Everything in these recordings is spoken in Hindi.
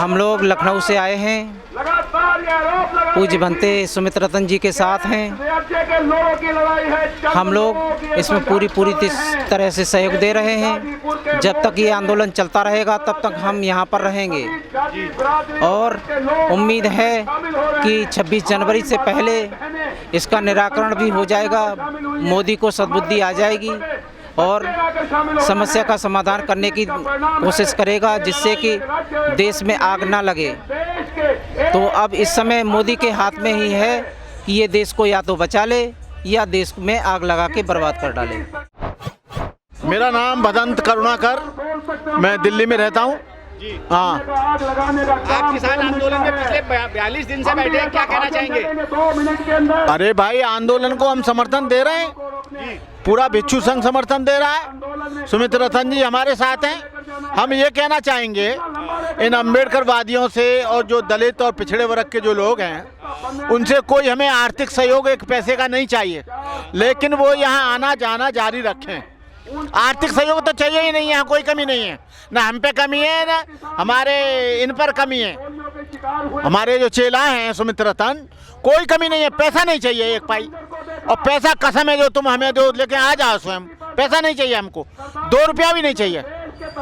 हम लोग लखनऊ से आए हैं, पूज्य भंते सुमित रतन जी के साथ हैं। हम लोग इसमें पूरी तरह से सहयोग दे रहे हैं। जब तक ये आंदोलन चलता रहेगा तब तक हम यहाँ पर रहेंगे और उम्मीद है कि 26 जनवरी से पहले इसका निराकरण भी हो जाएगा, मोदी को सद्बुद्धि आ जाएगी और समस्या का समाधान करने की कोशिश करेगा, जिससे कि देश में आग ना लगे। तो अब इस समय मोदी के हाथ में ही है कि ये देश को या तो बचा ले या देश में आग लगा के बर्बाद कर डाले। मेरा नाम भदंत करुणाकर, मैं दिल्ली में रहता हूँ। हाँ, आप किसान आंदोलन में पिछले 42 दिन से बैठे हैं, क्या कहना चाहेंगे? अरे भाई, आंदोलन को हम समर्थन दे रहे हैं, पूरा भिक्षु संघ समर्थन दे रहा है। सुमित रतन जी हमारे साथ हैं। हम ये कहना चाहेंगे इन अम्बेडकरवादियों से और जो दलित और पिछड़े वर्ग के जो लोग हैं उनसे कोई हमें आर्थिक सहयोग एक पैसे का नहीं चाहिए, लेकिन वो यहाँ आना जाना जारी रखें। आर्थिक सहयोग तो चाहिए ही नहीं, यहाँ कोई कमी नहीं है, ना हम पे कमी है ना हमारे इन पर कमी है। हमारे जो चेला हैं सुमित रतन, कोई कमी नहीं है, पैसा नहीं चाहिए एक पाई। और पैसा कसम है जो तुम हमें दो, लेकिन आ जाओ स्वयं, पैसा नहीं चाहिए हमको, 2 रुपया भी नहीं चाहिए।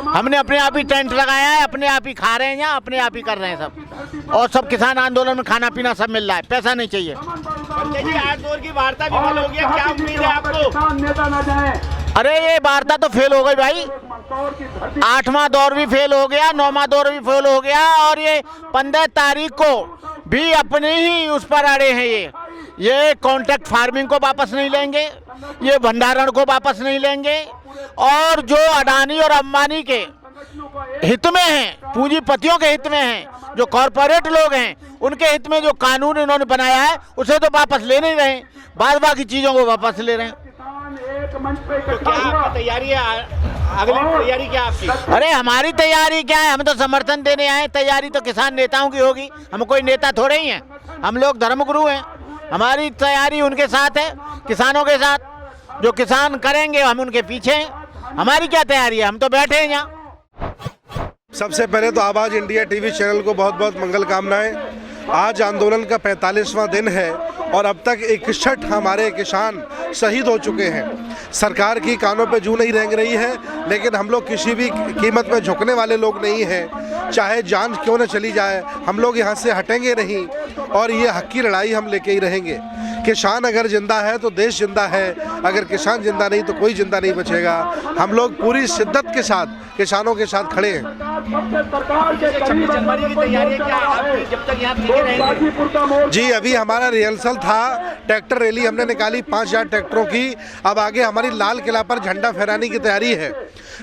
हमने अपने आप ही टेंट लगाया है, अपने आप ही खा रहे हैं यहाँ, अपने आप ही कर रहे हैं सब, और सब किसान आंदोलन में खाना पीना सब मिल रहा है, पैसा नहीं चाहिए। जी 8 दौर की वार्ता विफल हो गया, क्या उम्मीद है आपको? अरे ये वार्ता तो फेल हो गई भाई, 8वां दौर भी फेल हो गया, 9वां दौर भी फेल हो गया, और ये 15 तारीख को भी अपने ही उस पर अड़े हैं। ये कॉन्ट्रैक्ट फार्मिंग को वापस नहीं लेंगे, ये भंडारण को वापस नहीं लेंगे, और जो अडानी और अंबानी के हित में हैं, पूंजीपतियों के हित में हैं, जो कॉरपोरेट लोग हैं, उनके हित में जो कानून इन्होंने बनाया है उसे तो वापस ले नहीं रहे, बाद बाकी चीजों को वापस ले रहे हैं। तो क्या आपकी तैयारी है, अगली तैयारी क्या आपकी? अरे हमारी तैयारी क्या है, हम तो समर्थन देने आए। तैयारी तो किसान नेताओं की होगी, हम कोई नेता थोड़े ही हैं, हम लोग धर्मगुरु हैं। हमारी तैयारी उनके साथ है, किसानों के साथ, जो किसान करेंगे हम उनके पीछे हैं। हमारी क्या तैयारी है, हम तो बैठे हैं यहाँ। सबसे पहले तो आवाज़ इंडिया टीवी चैनल को बहुत बहुत मंगल कामनाएं। आज आंदोलन का 45वां दिन है और अब तक 61 हमारे किसान शहीद हो चुके हैं। सरकार की कानों पे जू नहीं रेंग रही है, लेकिन हम लोग किसी भी कीमत में झुकने वाले लोग नहीं हैं। चाहे जान क्यों न चली जाए, हम लोग यहाँ से हटेंगे नहीं और ये हक की लड़ाई हम लेके ही रहेंगे। किसान अगर जिंदा है तो देश जिंदा है, अगर किसान जिंदा नहीं तो कोई जिंदा नहीं बचेगा। हम लोग पूरी शिद्दत के साथ किसानों के साथ खड़े हैं। 26 जनवरी की तैयारी क्या आपकी, जब तक यहाँ टिके रहेंगे? जी अभी हमारा रिहर्सल था, ट्रैक्टर रैली हमने निकाली 5000 ट्रैक्टरों की। अब आगे हमारी लाल किला पर झंडा फहराने की तैयारी है।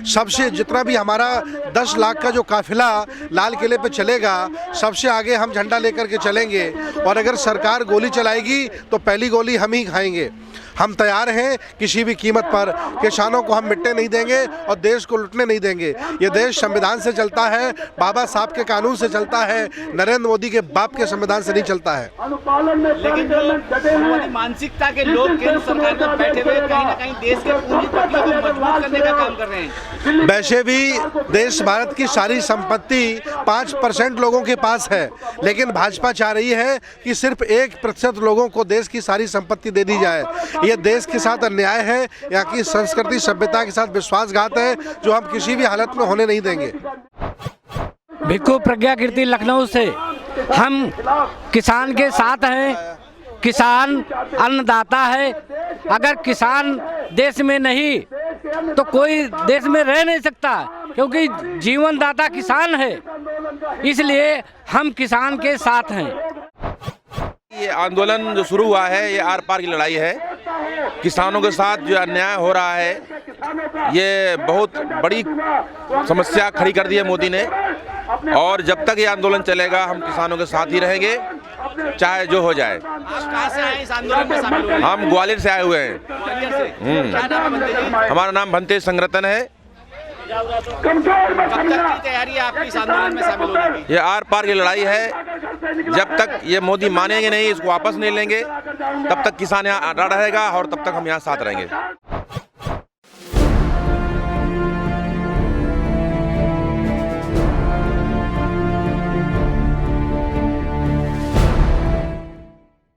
सबसे जितना भी हमारा 10 लाख का जो काफिला लाल किले पे चलेगा, सबसे आगे हम झंडा लेकर के चलेंगे, और अगर सरकार गोली चलाएगी तो पहली गोली हम ही खाएंगे। हम तैयार हैं किसी भी कीमत पर, किसानों को हम मिटने नहीं देंगे और देश को लुटने नहीं देंगे। ये देश संविधान से चलता है, बाबा साहब के कानून से चलता है, नरेंद्र मोदी के बाप के संविधान से नहीं चलता है। लेकिन जो मानसिकता के लोग केंद्र सरकार में बैठे हुए कहीं ना कहीं देश के पूंजीपतियों को मजबूत करने का काम कर रहे हैं। वैसे भी देश भारत की सारी संपत्ति 5% लोगों के पास है, लेकिन भाजपा चाह रही है कि सिर्फ 1% लोगों को देश की सारी संपत्ति दे दी जाए। ये देश के साथ अन्याय है, यहाँ की संस्कृति सभ्यता के साथ विश्वासघात है, जो हम किसी भी हालत में होने नहीं देंगे। भिक्खु प्रज्ञा कीर्ति लखनऊ से। हम किसान के साथ हैं, किसान अन्नदाता है। अगर किसान देश में नहीं तो कोई देश में रह नहीं सकता, क्योंकि जीवनदाता किसान है, इसलिए हम किसान के साथ हैं। ये आंदोलन जो शुरू हुआ है ये आर पार की लड़ाई है। किसानों के साथ जो अन्याय हो रहा है, ये बहुत बड़ी समस्या खड़ी कर दी है मोदी ने, और जब तक ये आंदोलन चलेगा हम किसानों के साथ ही रहेंगे, चाहे जो हो जाए। आप कहाँ से आए इस आंदोलन में शामिल हुए? हम ग्वालियर से आए हुए हैं। ग्वालियर से। क्या नाम है बंदे जी? हमारा नाम भंते संगरतन है। कब तक की तैयारी है आपकी इस आंदोलन में शामिल होने की? ये आर पार की लड़ाई है, जब तक ये मोदी मानेंगे नहीं, इसको वापस नहीं लेंगे, तब तक किसान यहाँ रहेगा और तब तक हम यहाँ साथ रहेंगे।